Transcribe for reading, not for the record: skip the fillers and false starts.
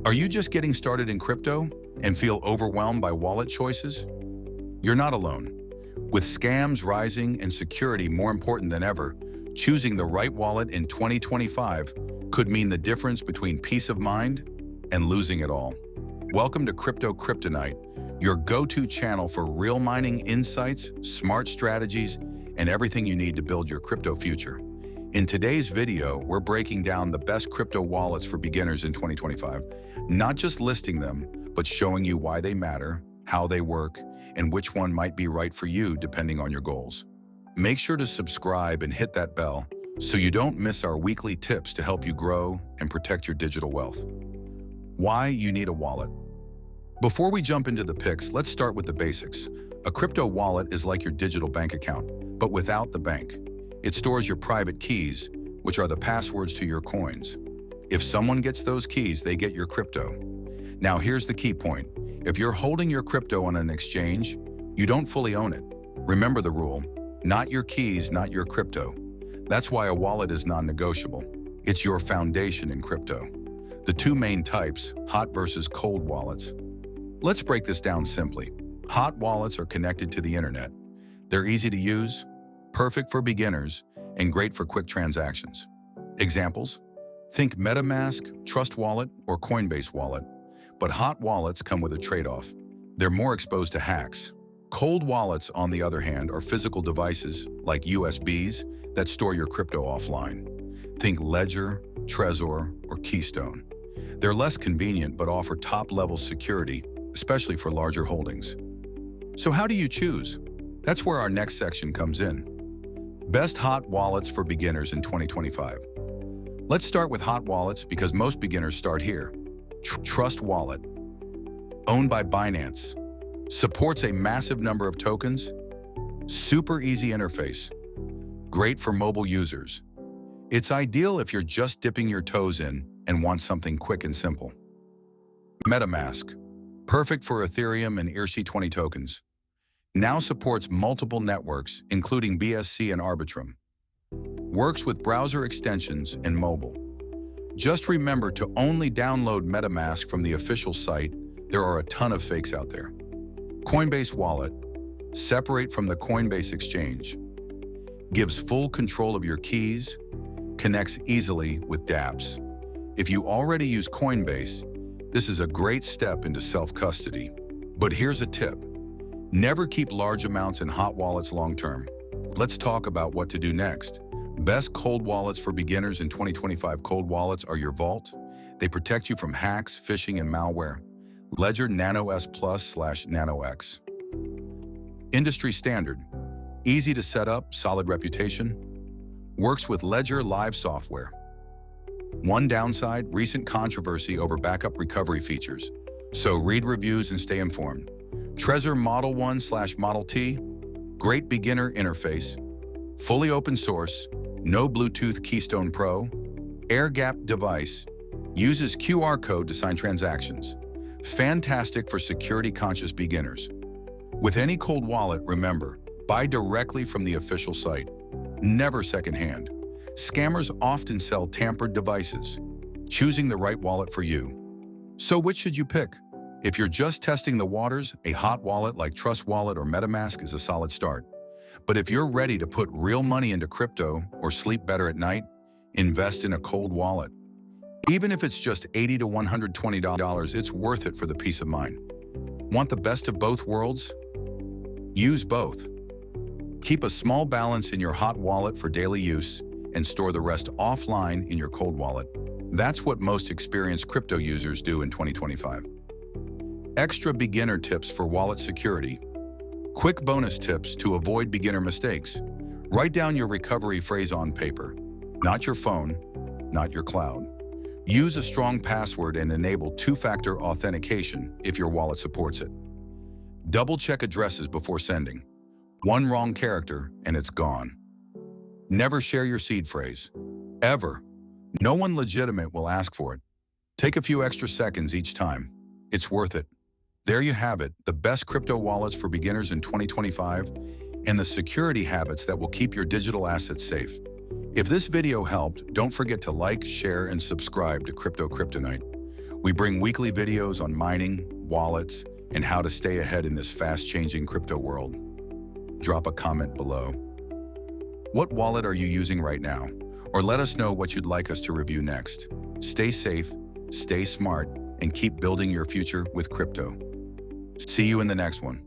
Are you just getting started in crypto and feel overwhelmed by wallet choices? You're not alone. With scams rising and security more important than ever, choosing the right wallet in 2025 could mean the difference between peace of mind and losing it all. Welcome to Kryptonite, your go-to channel for real mining insights, smart strategies, and everything you need to build your crypto future. In today's video, we're breaking down the best crypto wallets for beginners in 2025, not just listing them, but showing you why they matter, how they work, and which one might be right for you depending on your goals. Make sure to subscribe and hit that bell so you don't miss our weekly tips to help you grow and protect your digital wealth. Why you need a wallet. Before we jump into the picks, let's start with the basics. A crypto wallet is like your digital bank account, but without the bank. It stores your private keys, which are the passwords to your coins. If someone gets those keys, they get your crypto. Now here's the key point. If you're holding your crypto on an exchange, you don't fully own it. Remember the rule, not your keys, not your crypto. That's why a wallet is non-negotiable. It's your foundation in crypto. The two main types, hot versus cold wallets. Let's break this down simply. Hot wallets are connected to the internet. They're easy to use, perfect for beginners, and great for quick transactions. Examples? Think MetaMask, Trust Wallet, or Coinbase Wallet. But hot wallets come with a trade-off. They're more exposed to hacks. Cold wallets, on the other hand, are physical devices, like USBs, that store your crypto offline. Think Ledger, Trezor, or Keystone. They're less convenient but offer top-level security, especially for larger holdings. So how do you choose? That's where our next section comes in. Best hot wallets for beginners in 2025. Let's start with hot wallets because most beginners start here. Trust Wallet, owned by Binance, supports a massive number of tokens, super easy interface, great for mobile users. It's ideal if you're just dipping your toes in and want something quick and simple. MetaMask, perfect for Ethereum and ERC20 tokens. Now supports multiple networks, including BSC and Arbitrum. Works with browser extensions and mobile. Just remember to only download MetaMask from the official site. There are a ton of fakes out there. Coinbase Wallet, separate from the Coinbase exchange. Gives full control of your keys, connects easily with dApps. If you already use Coinbase, this is a great step into self-custody. But here's a tip. Never keep large amounts in hot wallets long-term. Let's talk about what to do next. Best cold wallets for beginners in 2025. Cold wallets are your vault. They protect you from hacks, phishing, and malware. Ledger Nano S Plus/Nano X. Industry standard. Easy to set up, solid reputation. Works with Ledger Live software. One downside, recent controversy over backup recovery features. So read reviews and stay informed. Trezor Model 1/Model T, great beginner interface, fully open source, no Bluetooth Keystone Pro, air-gapped device, uses QR code to sign transactions. Fantastic for security-conscious beginners. With any cold wallet, remember, buy directly from the official site, never secondhand. Scammers often sell tampered devices. Choosing the right wallet for you. So which should you pick? If you're just testing the waters, a hot wallet like Trust Wallet or MetaMask is a solid start. But if you're ready to put real money into crypto or sleep better at night, invest in a cold wallet. Even if it's just $80 to $120, it's worth it for the peace of mind. Want the best of both worlds? Use both. Keep a small balance in your hot wallet for daily use and store the rest offline in your cold wallet. That's what most experienced crypto users do in 2025. Extra beginner tips for wallet security. Quick bonus tips to avoid beginner mistakes. Write down your recovery phrase on paper. Not your phone, not your cloud. Use a strong password and enable two-factor authentication if your wallet supports it. Double-check addresses before sending. One wrong character and it's gone. Never share your seed phrase. Ever. No one legitimate will ask for it. Take a few extra seconds each time. It's worth it. There you have it, the best crypto wallets for beginners in 2025 and the security habits that will keep your digital assets safe. If this video helped, don't forget to like, share, and subscribe to Kryptonite. We bring weekly videos on mining, wallets, and how to stay ahead in this fast-changing crypto world. Drop a comment below. What wallet are you using right now? Or let us know what you'd like us to review next. Stay safe, stay smart, and keep building your future with crypto. See you in the next one.